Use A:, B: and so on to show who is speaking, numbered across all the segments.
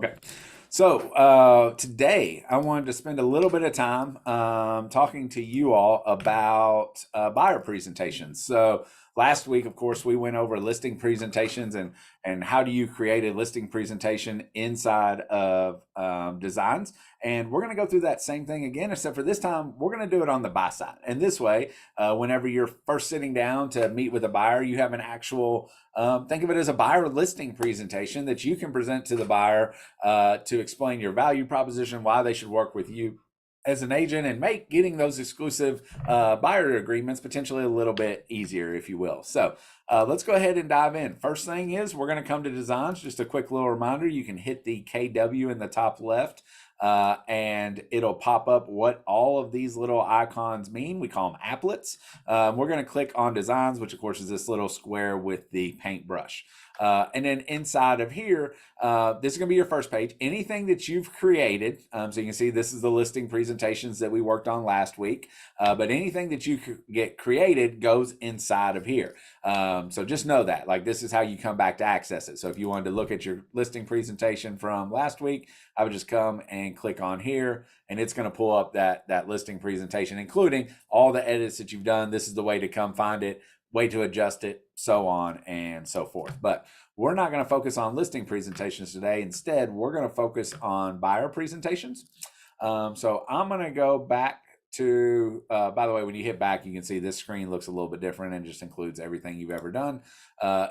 A: Okay. So today I wanted to spend a little bit of time talking to you all about buyer presentations. So last week, of course, we went over listing presentations and how do you create a listing presentation inside of designs. And we're going to go through that same thing again, except for this time we're going to do it on the buy side. And this way, whenever you're first sitting down to meet with a buyer, you have an actual think of it as a buyer listing presentation that you can present to the buyer to explain your value proposition, why they should work with you as an agent, and make getting those exclusive buyer agreements potentially a little bit easier, if you will. So let's go ahead and dive in. First thing is we're going to come to designs. Just a quick little reminder, you can hit the KW in the top left and it'll pop up what all of these little icons mean. We call them applets. We're going to click on designs, which of course is this little square with the paintbrush. And then inside of here, this is going to be your first page. Anything that you've created, so you can see this is the listing presentations that we worked on last week, but anything that you get created goes inside of here. So just know that, like, this is how you come back to access it. So if you wanted to look at your listing presentation from last week, I would just come and click on here, and it's going to pull up that listing presentation, including all the edits that you've done. This is the way to come find it, way to adjust it, so on and so forth. But we're not going to focus on listing presentations today. Instead, we're going to focus on buyer presentations. So I'm going to go back to, by the way, when you hit back, you can see this screen looks a little bit different and just includes everything you've ever done.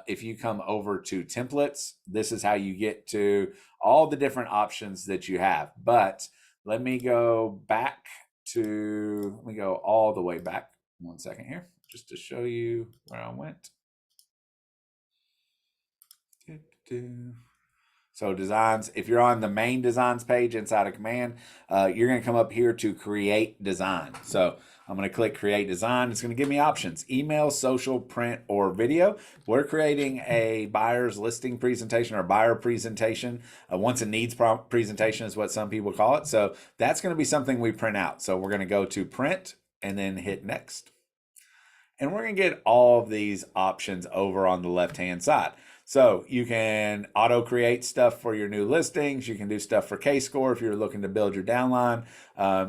A: If you come over to templates, this is how you get to all the different options that you have. But let me go back to, let me go all the way back. 1 second here, just to show you where I went. So designs, if you're on the main designs page inside of command, you're going to come up here to create design. So I'm going to click create design. It's going to give me options: email, social, print, or video. We're creating a buyer's listing presentation or buyer presentation. Wants and needs presentation is what some people call it. So that's going to be something we print out. So we're going to go to print and then hit next. And we're going to get all of these options over on the left-hand side. So you can auto create stuff for your new listings. You can do stuff for K-score if you're looking to build your downline.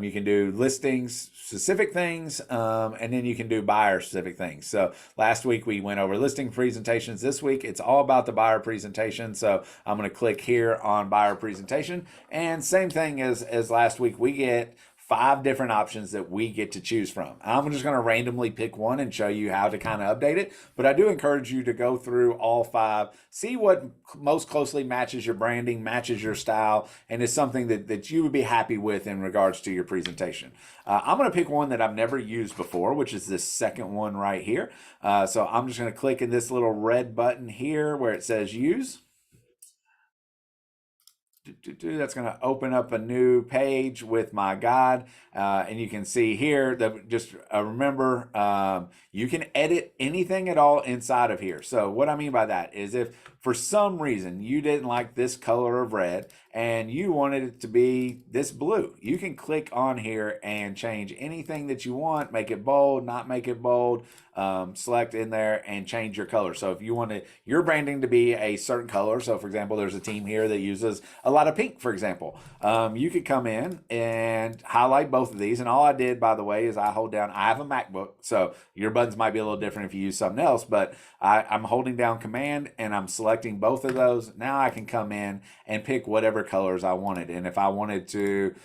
A: You can do listings specific things, and then you can do buyer specific things. So last week we went over listing presentations. This week it's all about the buyer presentation. So I'm going to click here on buyer presentation, and same thing as last week, we get 5 different options that we get to choose from. I'm just going to randomly pick one and show you how to kind of update it. But I do encourage you to go through all 5, see what most closely matches your branding, matches your style, and is something that you would be happy with in regards to your presentation. I'm going to pick one that I've never used before, which is this second one right here. So I'm just going to click in this little red button here where it says use. That's going to open up a new page with my guide, and you can see here that just remember, you can edit anything at all inside of here. So what I mean by that is, if for some reason you didn't like this color of red and you wanted it to be this blue, you can click on here and change anything that you want, make it bold, not make it bold, select in there and change your color. So if you wanted your branding to be a certain color, so for example, there's a team here that uses a lot of pink, for example, you could come in and highlight both of these. And all I did, by the way, is I hold down, I have a MacBook, so your buttons might be a little different if you use something else, but I'm holding down command and I'm selecting both of those. Now I can come in and pick whatever colors I wanted. And if I wanted to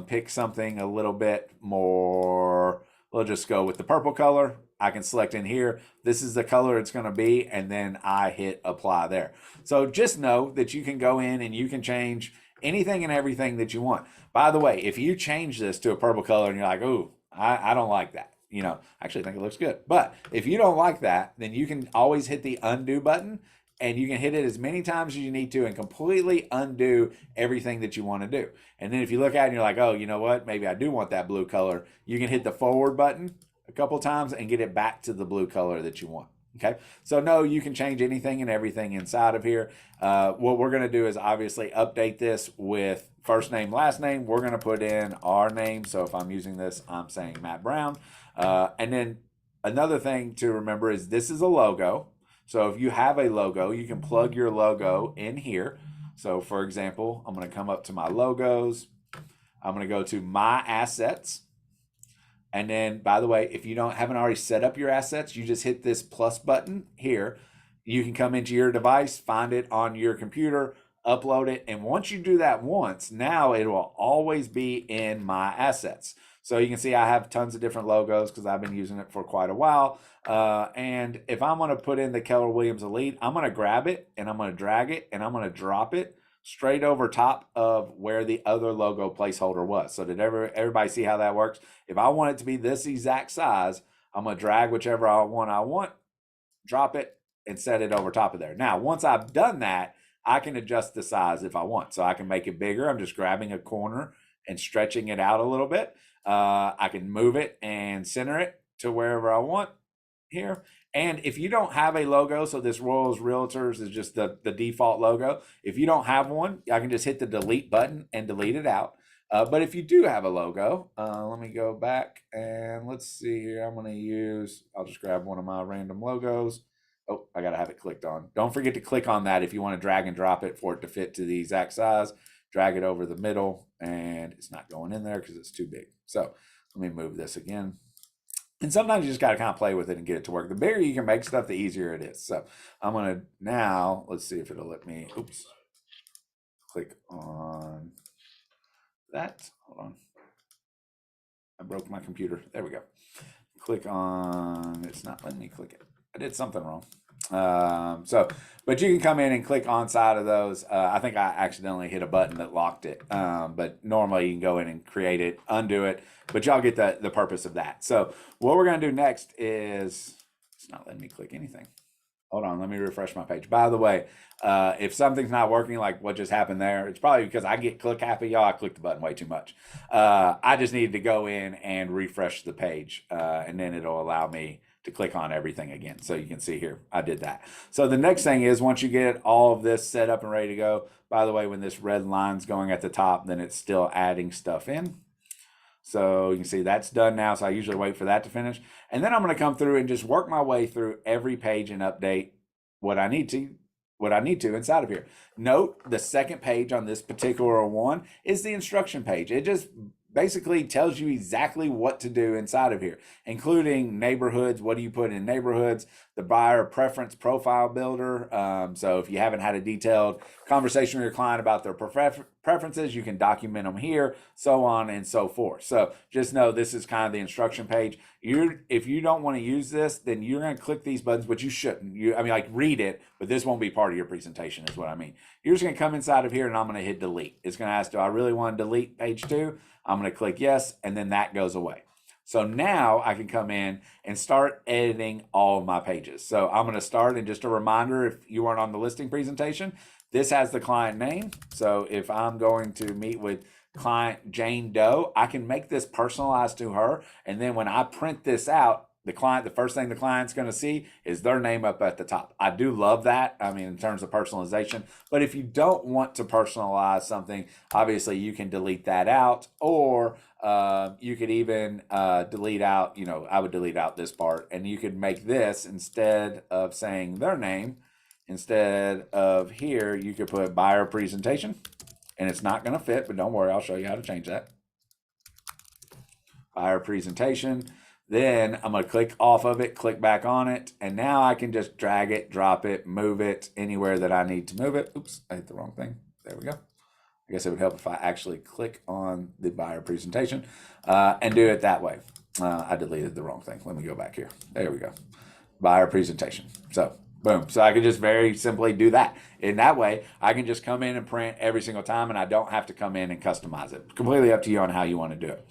A: pick something a little bit more, we'll just go with the purple color. I can select in here, this is the color it's going to be, and then I hit apply there. So just know that you can go in and you can change anything and everything that you want. By the way, if you change this to a purple color and you're like, oh, I don't like that, you know, I actually think it looks good. But if you don't like that, then you can always hit the undo button, and you can hit it as many times as you need to and completely undo everything that you want to do. And then if you look at it and you're like, oh, you know what, maybe I do want that blue color, you can hit the forward button a couple times and get it back to the blue color that you want. Okay, so no, you can change anything and everything inside of here. What we're going to do is obviously update this with first name, last name. We're going to put in our name. So if I'm using this, I'm saying Matt Brown. And then another thing to remember is this is a logo. So if you have a logo, you can plug your logo in here. So for example, I'm going to come up to my logos. I'm going to go to my assets. And then, by the way, if you haven't already set up your assets, you just hit this plus button here. You can come into your device, find it on your computer, upload it. And once you do that once, now it will always be in my assets. So you can see I have tons of different logos because I've been using it for quite a while. And if I'm going to put in the Keller Williams Elite, I'm going to grab it and I'm going to drag it and I'm going to drop it straight over top of where the other logo placeholder was. So did everybody see how that works? If I want it to be this exact size, I'm going to drag whichever I want, drop it, and set it over top of there. Now, once I've done that, I can adjust the size if I want. So I can make it bigger. I'm just grabbing a corner and stretching it out a little bit. I can move it and center it to wherever I want here. And if you don't have a logo, so this Royals Realtors is just the default logo. If you don't have one, I can just hit the delete button and delete it out. But if you do have a logo, let me go back and let's see here. I'll just grab one of my random logos. Oh, I got to have it clicked on. Don't forget to click on that if you want to drag and drop it for it to fit to the exact size. Drag it over the middle and it's not going in there because it's too big. So let me move this again. And sometimes you just got to kind of play with it and get it to work. The bigger you can make stuff, the easier it is. So I'm going to now, let's see if it'll let me, click on that. Hold on. I broke my computer. There we go. Click on, it's not letting me click it. I did something wrong. But you can come in and click on side of those. I think I accidentally hit a button that locked it. But normally you can go in and create it, undo it, but y'all get the purpose of that. So what we're going to do next is, it's not letting me click anything. Hold on, let me refresh my page. By the way, if something's not working, like what just happened there, it's probably because I get click happy. Y'all, I clicked the button way too much. I just needed to go in and refresh the page, and then it'll allow me to click on everything again. So you can see here, I did that. So the next thing is once you get all of this set up and ready to go, by the way, when this red line's going at the top, then it's still adding stuff in. So you can see that's done now. So I usually wait for that to finish. And then I'm going to come through and just work my way through every page and update what I need to inside of here. Note the second page on this particular one is the instruction page. It just basically tells you exactly what to do inside of here, including neighborhoods. What do you put in neighborhoods? The buyer preference profile builder. So if you haven't had a detailed conversation with your client about their preferences, you can document them here, so on and so forth. So just know this is kind of the instruction page. If you don't want to use this, then you're going to click these buttons, but you shouldn't. Read it, but this won't be part of your presentation is what I mean. You're just going to come inside of here and I'm going to hit delete. It's going to ask, do I really want to delete page 2? I'm going to click yes, and then that goes away. So now I can come in and start editing all of my pages. So I'm going to start, and just a reminder, if you weren't on the listing presentation, this has the client name. So if I'm going to meet with client Jane Doe, I can make this personalized to her. And then when I print this out, the first thing the client's going to see is their name up at the top. I do love that. I mean, in terms of personalization, but if you don't want to personalize something, obviously you can delete that out, or you could even delete out, I would delete out this part, and you could make this, instead of saying their name, instead of here, you could put buyer presentation, and it's not going to fit, but don't worry, I'll show you how to change that. Buyer presentation. Then I'm going to click off of it, click back on it, and now I can just drag it, drop it, move it anywhere that I need to move it. Oops, I hit the wrong thing. There we go. I guess it would help if I actually click on the buyer presentation and do it that way. I deleted the wrong thing. Let me go back here. There we go. Buyer presentation. So boom. So I can just very simply do that. In that way, I can just come in and print every single time, and I don't have to come in and customize it. Completely up to you on how you want to do it.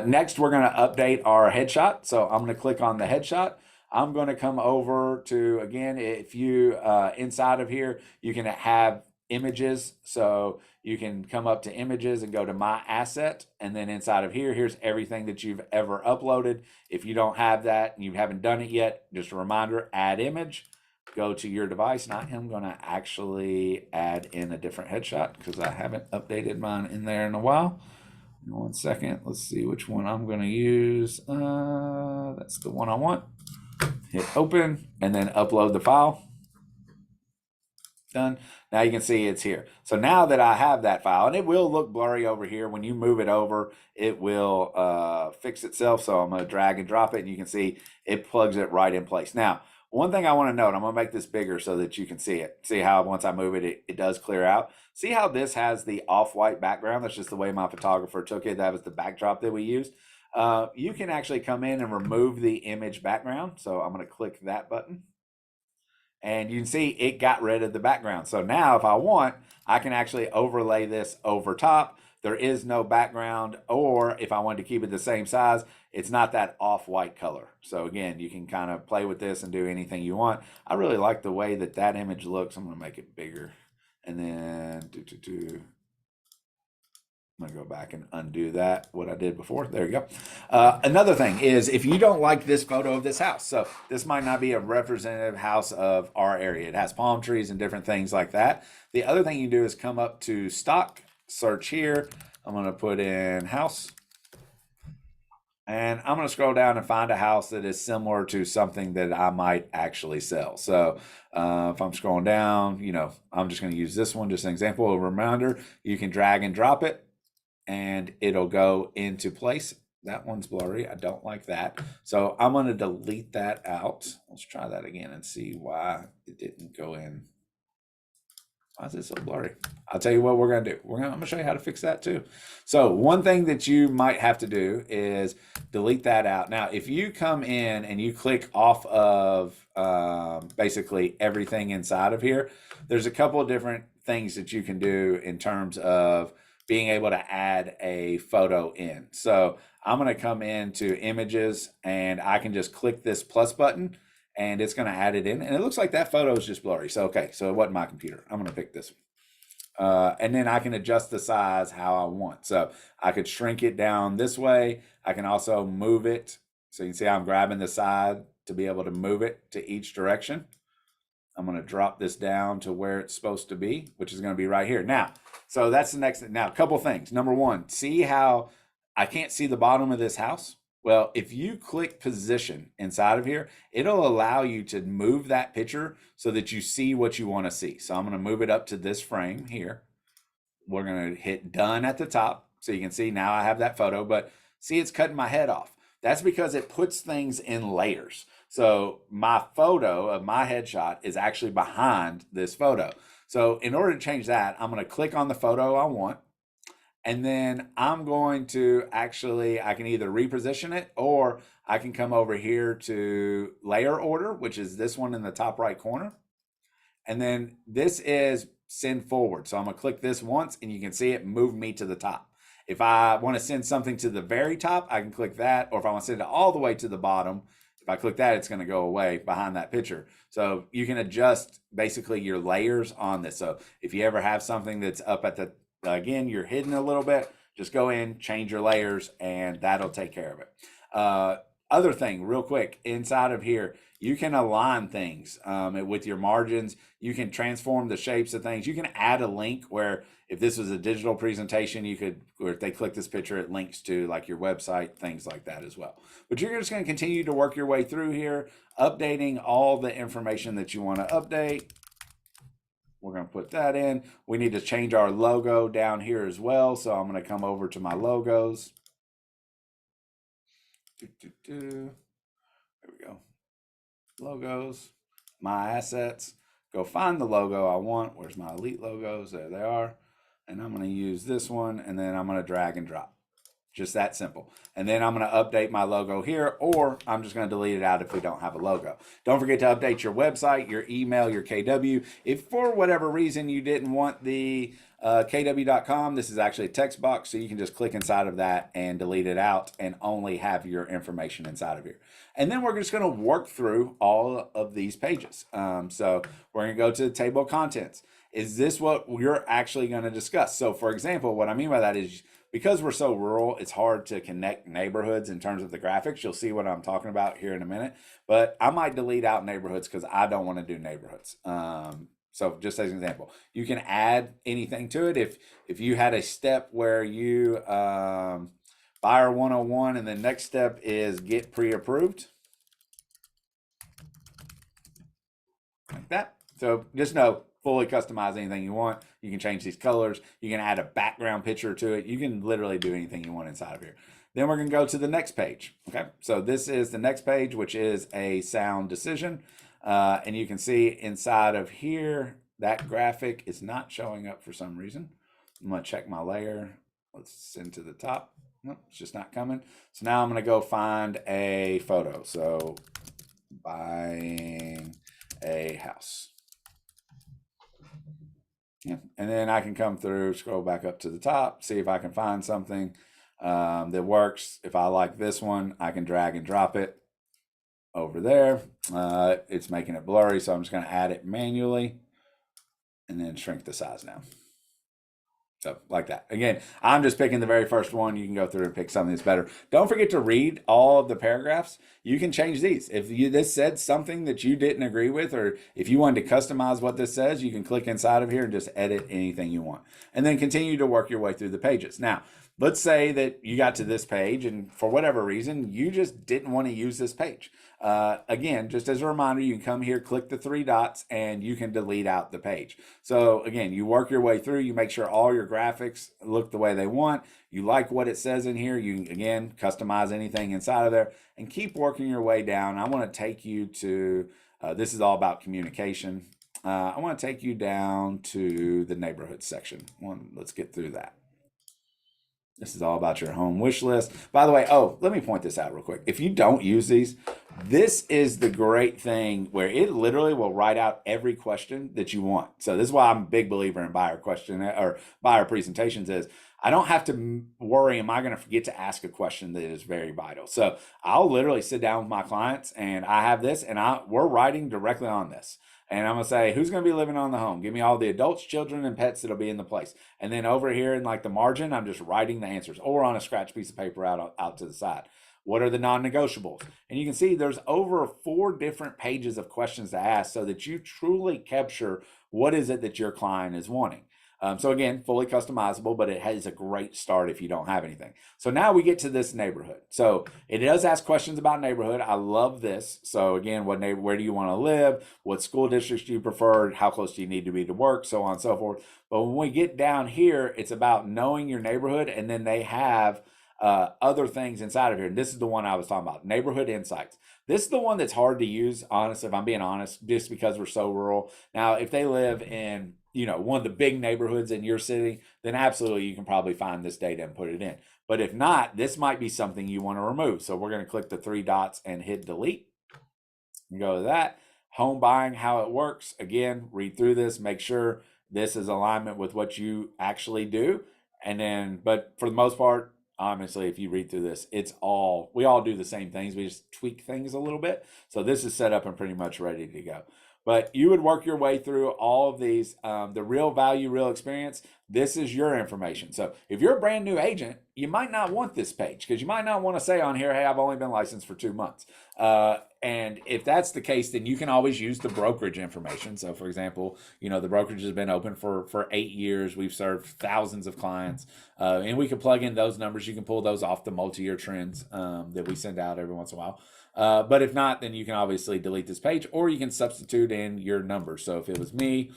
A: Next, we're going to update our headshot. So I'm going to click on the headshot. I'm going to come over to, again, if you, inside of here, you can have images. So you can come up to images and go to my asset. And then inside of here, here's everything that you've ever uploaded. If you don't have that and you haven't done it yet, just a reminder, add image, go to your device. And I am going to actually add in a different headshot because I haven't updated mine in there in a while. 1 second. Let's see which one I'm going to use. That's the one I want. Hit open and then upload the file. Done. Now you can see it's here. So now that I have that file, and it will look blurry over here, when you move it over, it will fix itself. So I'm going to drag and drop it, and you can see it plugs it right in place. Now, one thing I want to note, I'm going to make this bigger so that you can see it. See how once I move it, it does clear out. See how this has the off-white background? That's just the way my photographer took it. That was the backdrop that we used. You can actually come in and remove the image background. So I'm going to click that button. And you can see it got rid of the background. So now if I want, I can actually overlay this over top. There is no background, or if I wanted to keep it the same size, it's not that off-white color. So again, you can kind of play with this and do anything you want. I really like the way that that image looks. I'm going to make it bigger. And then I'm going to go back and undo that, what I did before. There you go. Another thing is if you don't like this photo of this house, so this might not be a representative house of our area. It has palm trees and different things like that. The other thing you do is come up to stock, search here. I'm going to put in house. And I'm going to scroll down and find a house that is similar to something that I might actually sell. So if I'm scrolling down, I'm just going to use this one, just an example. A reminder, you can drag and drop it, and it'll go into place. That one's blurry. I don't like that. So I'm going to delete that out. Let's try that again and see why it didn't go in. Why is it so blurry? I'll tell you what we're going to do. I'm going to show you how to fix that too. So one thing that you might have to do is delete that out. Now, if you come in and you click off of basically everything inside of here, there's a couple of different things that you can do in terms of being able to add a photo in. So I'm going to come into images, and I can just click this plus button, and it's going to add it in. And it looks like that photo is just blurry. So, okay, so it wasn't my computer. I'm going to pick this one. And then I can adjust the size how I want. So I could shrink it down this way. I can also move it. So you can see I'm grabbing the side to be able to move it to each direction. I'm going to drop this down to where it's supposed to be, which is going to be right here. Now, so that's the next thing. Now, a couple things. Number one, see how I can't see the bottom of this house? Well, if you click position inside of here, it'll allow you to move that picture so that you see what you want to see. So I'm going to move it up to this frame here. We're going to hit done at the top. So you can see now I have that photo, but see it's cutting my head off. That's because it puts things in layers. So my photo of my headshot is actually behind this photo. So in order to change that, I'm going to click on the photo I want. And then I'm going to actually, I can either reposition it, or I can come over here to layer order, which is this one in the top right corner. And then this is send forward. So I'm going to click this once, and you can see it move me to the top. If I want to send something to the very top, I can click that. Or if I want to send it all the way to the bottom, if I click that, it's going to go away behind that picture. So you can adjust basically your layers on this. So if you ever have something that's up at the, again, you're hidden a little bit, just go in, change your layers, and that'll take care of it. Other thing, real quick, inside of here, you can align things with your margins. You can transform the shapes of things. You can add a link where if this was a digital presentation, you could, or if they click this picture, it links to like your website, things like that as well. But you're just going to continue to work your way through here, updating all the information that you want to update. We're going to put that in. We need to change our logo down here as well. So I'm going to come over to my logos. There we go. Logos, my assets. Go find the logo I want. Where's my elite logos? There they are. And I'm going to use this one, and then I'm going to drag and drop. Just that simple. And then I'm going to update my logo here, or I'm just going to delete it out if we don't have a logo. Don't forget to update your website, your email, your KW. If for whatever reason you didn't want the kw.com, this is actually a text box, so you can just click inside of that and delete it out and only have your information inside of here. And then we're just going to work through all of these pages. So we're going to go to the table of contents. Is this what we're actually going to discuss? So for example, what I mean by that is, because we're so rural, it's hard to connect neighborhoods in terms of the graphics. You'll see what I'm talking about here in a minute. But I might delete out neighborhoods because I don't want to do neighborhoods. So just as an example, you can add anything to it. If you had a step where you buyer 101 and the next step is get pre-approved, like that. So just know fully customize anything you want. You can change these colors. You can add a background picture to it. You can literally do anything you want inside of here. Then we're going to go to the next page. Okay, so this is the next page, which is a sound decision. And you can see inside of here, that graphic is not showing up for some reason. I'm going to check my layer. Let's send to the top. Nope, it's just not coming. So now I'm going to go find a photo. So buying a house. Yeah. And then I can come through, scroll back up to the top, see if I can find something that works. If I like this one, I can drag and drop it over there. It's making it blurry, so I'm just going to add it manually and then shrink the size now. So like that. Again, I'm just picking the very first one. You can go through and pick something that's better. Don't forget to read all of the paragraphs. You can change these. If this said something that you didn't agree with, or if you wanted to customize what this says, you can click inside of here and just edit anything you want. And then continue to work your way through the pages. Now, let's say that you got to this page and for whatever reason, you just didn't want to use this page. Again, just as a reminder, you can come here, click the three dots, and you can delete out the page. So again, you work your way through, you make sure all your graphics look the way they want. You like what it says in here. You can, again, customize anything inside of there and keep working your way down. I want to take you to, this is all about communication. I want to take you down to the neighborhood section. Let's get through that. This is all about your home wish list. By the way, oh, let me point this out real quick. If you don't use these, this is the great thing where it literally will write out every question that you want. So this is why I'm a big believer in buyer question or buyer presentations is I don't have to worry, am I going to forget to ask a question that is very vital? So I'll literally sit down with my clients and I have this and we're writing directly on this. And I'm going to say, who's going to be living on the home? Give me all the adults, children, and pets that'll be in the place. And then over here in like the margin, I'm just writing the answers or on a scratch piece of paper out to the side. What are the non-negotiables? And you can see there's over 4 different pages of questions to ask so that you truly capture what is it that your client is wanting. So again, fully customizable, but it has a great start if you don't have anything. So now we get to this neighborhood. So it does ask questions about neighborhood. I love this. So again, where do you want to live? What school districts do you prefer? How close do you need to be to work? So on and so forth. But when we get down here, it's about knowing your neighborhood, and then they have other things inside of here. And this is the one I was talking about, neighborhood insights. This is the one that's hard to use, honestly, if I'm being honest, just because we're so rural. Now, if they live in one of the big neighborhoods in your city, then absolutely you can probably find this data and put it in. But if not, this might be something you want to remove. So we're going to click the 3 dots and hit delete. And go to that. Home buying, how it works. Again, read through this, make sure this is alignment with what you actually do. And then, but for the most part, honestly, if you read through this, we all do the same things. We just tweak things a little bit. So this is set up and pretty much ready to go. But you would work your way through all of these, the real value, real experience. This is your information. So if you're a brand new agent, you might not want this page because you might not want to say on here, hey, I've only been licensed for 2 months. And if that's the case, then you can always use the brokerage information. So for example, the brokerage has been open for 8 years. We've served thousands of clients, and we can plug in those numbers. You can pull those off the multi-year trends that we send out every once in a while. But if not, then you can obviously delete this page, or you can substitute in your number. So if it was me,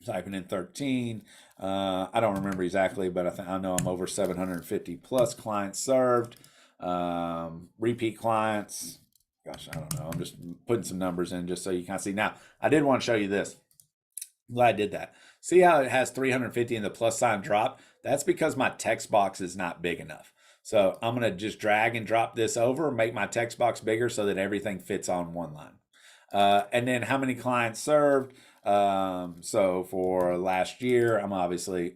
A: typing in 13, I don't remember exactly, but I know I'm over 750 plus clients served, repeat clients. Gosh, I don't know. I'm just putting some numbers in just so you can see. Now, I did want to show you this. I'm glad I did that. See how it has 350 and the plus sign drop? That's because my text box is not big enough. So I'm going to just drag and drop this over, make my text box bigger so that everything fits on one line. And then how many clients served? So for last year, I'm obviously,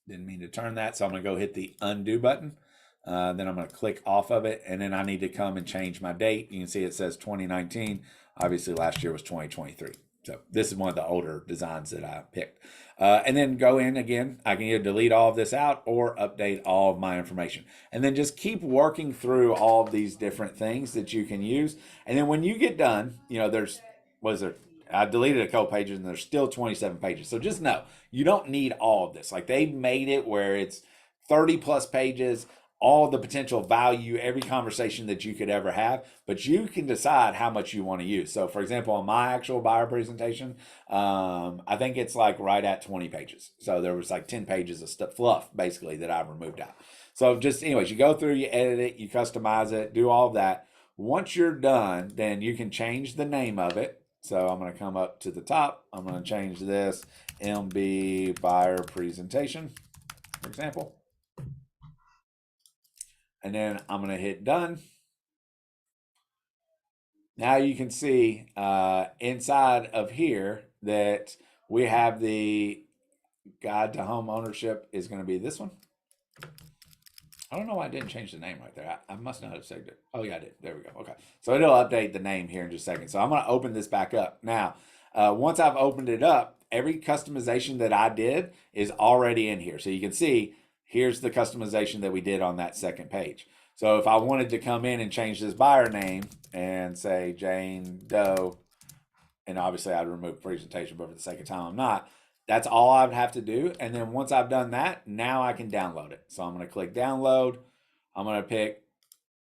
A: didn't mean to turn that. So I'm going to go hit the undo button. Then I'm going to click off of it. And then I need to come and change my date. You can see it says 2019. Obviously last year was 2023. So this is one of the older designs that I picked. And then go in again. I can either delete all of this out or update all of my information. And then just keep working through all of these different things that you can use. And then when you get done, I deleted a couple pages and there's still 27 pages. So just know, you don't need all of this. Like they made it where it's 30 plus pages. all the potential value, every conversation that you could ever have, but you can decide how much you want to use. So for example, on my actual buyer presentation, I think it's like right at 20 pages. So there was like 10 pages of stuff, fluff basically, that I've removed out. So just anyways, you go through, you edit it, you customize it, do all of that. Once you're done, then you can change the name of it. So I'm going to come up to the top. I'm going to change this MB buyer presentation, for example. And then I'm going to hit done. Now you can see inside of here that we have the guide to home ownership is going to be this one. I don't know why I didn't change the name right there. I must not have saved it. Oh, yeah, I did. There we go. Okay. So it'll update the name here in just a second. So I'm going to open this back up. Now, once I've opened it up, every customization that I did is already in here. So you can see here's the customization that we did on that second page. So if I wanted to come in and change this buyer name and say Jane Doe, and obviously I'd remove presentation, but for the sake of time, I'm not. That's all I would have to do. And then once I've done that, now I can download it. So I'm going to click download. I'm going to pick,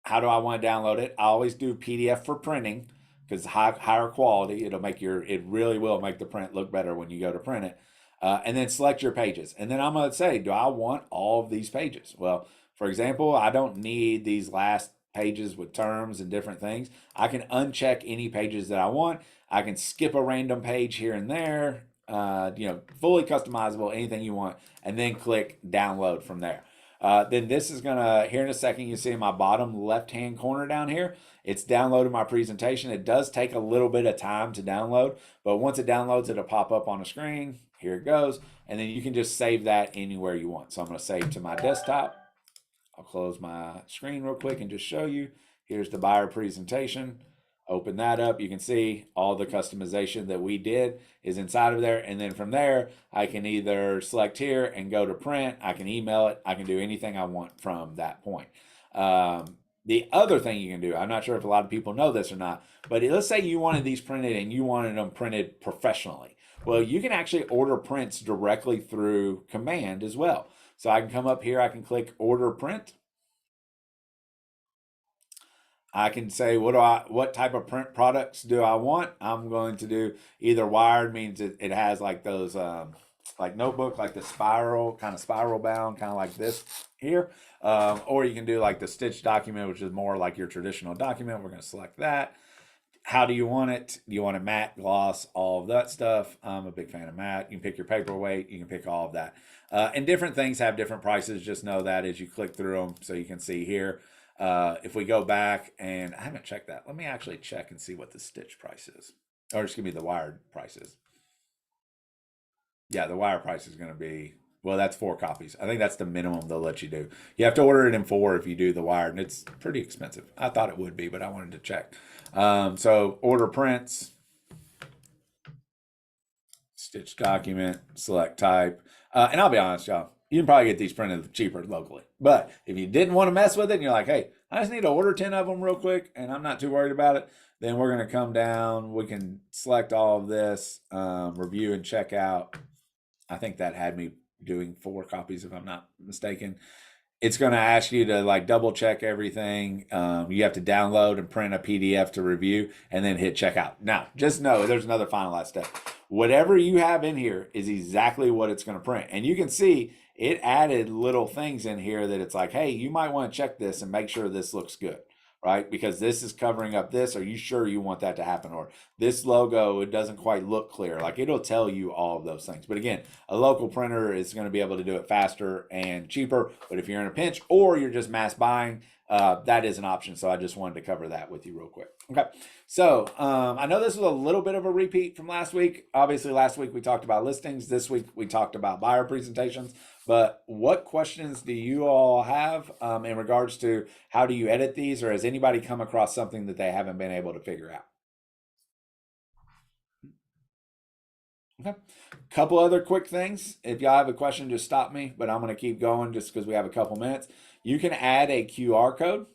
A: how do I want to download it? I always do PDF for printing because higher quality. It really will make the print look better when you go to print it. And then select your pages. And then I'm going to say, do I want all of these pages? Well, for example, I don't need these last pages with terms and different things. I can uncheck any pages that I want. I can skip a random page here and there. Fully customizable, anything you want, and then click download from there. Then this is gonna, here in a second, you see in my bottom left-hand corner down here, it's downloaded my presentation. It does take a little bit of time to download, but once it downloads, it'll pop up on a screen. Here it goes. And then you can just save that anywhere you want. So I'm gonna save to my desktop. I'll close my screen real quick and just show you. Here's the buyer presentation. Open that up. You can see all the customization that we did is inside of there. And then from there, I can either select here and go to print. I can email it. I can do anything I want from that point. The other thing you can do, I'm not sure if a lot of people know this or not, but let's say you wanted these printed and you wanted them printed professionally. Well, you can actually order prints directly through command as well. So I can come up here, I can click order print. I can say, what type of print products do I want? I'm going to do either wired, means it has like those, like notebook, like the spiral bound, kind of like this here. Or you can do like the stitch document, which is more like your traditional document. We're going to select that. How do you want it? Do you want it matte, gloss, all of that stuff? I'm a big fan of matte. You can pick your paperweight. You can pick all of that. And different things have different prices. Just know that as you click through them. So you can see here. If we go back, and I haven't checked that. Let me actually check and see what the stitch price is. Or just give me the wired prices. Yeah, the wire price is going to be, well, that's 4 copies. I think that's the minimum they'll let you do. You have to order it in 4 if you do the wired, and it's pretty expensive. I thought it would be, but I wanted to check. So order prints, stitch document, select type. And I'll be honest, y'all, you can probably get these printed cheaper locally. But if you didn't want to mess with it and you're like, hey, I just need to order 10 of them real quick and I'm not too worried about it, then we're going to come down. We can select all of this, review and check out. I think that had me doing 4 copies if I'm not mistaken. It's going to ask you to like double check everything. You have to download and print a PDF to review and then hit checkout. Now, just know there's another finalized step. Whatever you have in here is exactly what it's going to print. And you can see it added little things in here that it's like, hey, you might want to check this and make sure this looks good, right? Because this is covering up this. Are you sure you want that to happen? Or this logo, it doesn't quite look clear. Like it'll tell you all of those things. But again, a local printer is going to be able to do it faster and cheaper. But if you're in a pinch or you're just mass buying, that is an option. So I just wanted to cover that with you real quick. Okay. So I know this was a little bit of a repeat from last week. Obviously, last week we talked about listings. This week we talked about buyer presentations. But what questions do you all have in regards to how do you edit these, or has anybody come across something that they haven't been able to figure out? Okay. Couple other quick things. If y'all have a question, just stop me, but I'm going to keep going just because we have a couple minutes. You can add a QR code.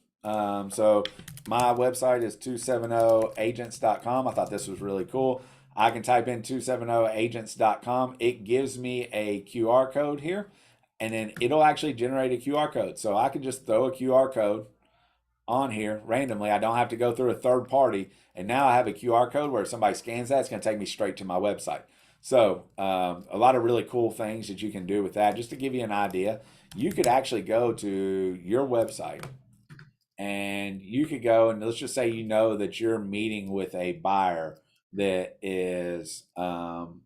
A: So my website is 270agents.com. I thought this was really cool. I can type in 270agents.com. It gives me a QR code here. and then it'll actually generate a QR code. So I could just throw a QR code on here randomly. I don't have to go through a third party. And now I have a QR code where if somebody scans that, it's going to take me straight to my website. So a lot of really cool things that you can do with that. Just to give you an idea, you could actually go to your website and you could go and let's just say you know that you're meeting with a buyer that is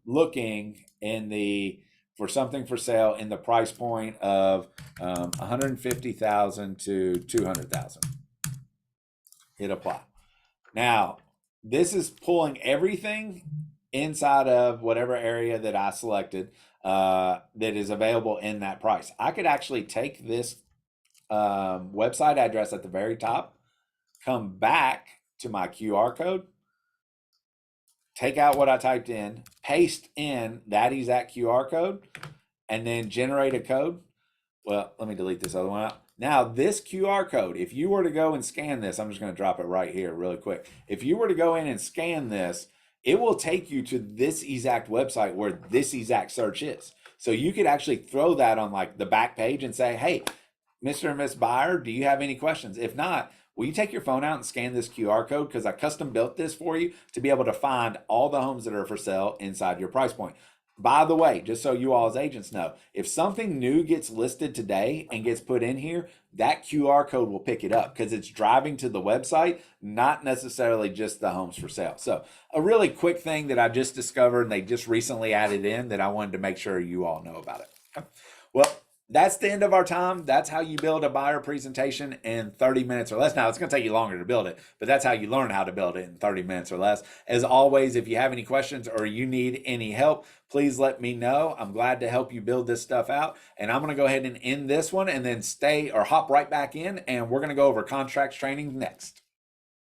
A: looking in the for something for sale in the price point of 150,000 to 200,000. Hit apply. Now, this is pulling everything inside of whatever area that I selected that is available in that price. I could actually take this website address at the very top, come back to my QR code, take out what I typed in, paste in that exact QR code, and then generate a code. Well, let me delete this other one out. Now, this QR code, if you were to go and scan this, I'm just going to drop it right here really quick. If you were to go in and scan this, it will take you to this exact website where this exact search is. So you could actually throw that on like the back page and say, hey, Mr. and Miss Buyer, do you have any questions? If not, will you take your phone out and scan this QR code? Because I custom built this for you to be able to find all the homes that are for sale inside your price point. By the way, just so you all as agents know, if something new gets listed today and gets put in here, that QR code will pick it up because it's driving to the website, not necessarily just the homes for sale. So a really quick thing that I just discovered and they just recently added in that I wanted to make sure you all know about it. Okay. Well, that's the end of our time. That's how you build a buyer presentation in 30 minutes or less. Now, it's going to take you longer to build it, but that's how you learn how to build it in 30 minutes or less. As always, if you have any questions or you need any help, please let me know. I'm glad to help you build this stuff out. And I'm going to go ahead and end this one and then stay or hop right back in. And we're going to go over contracts training next.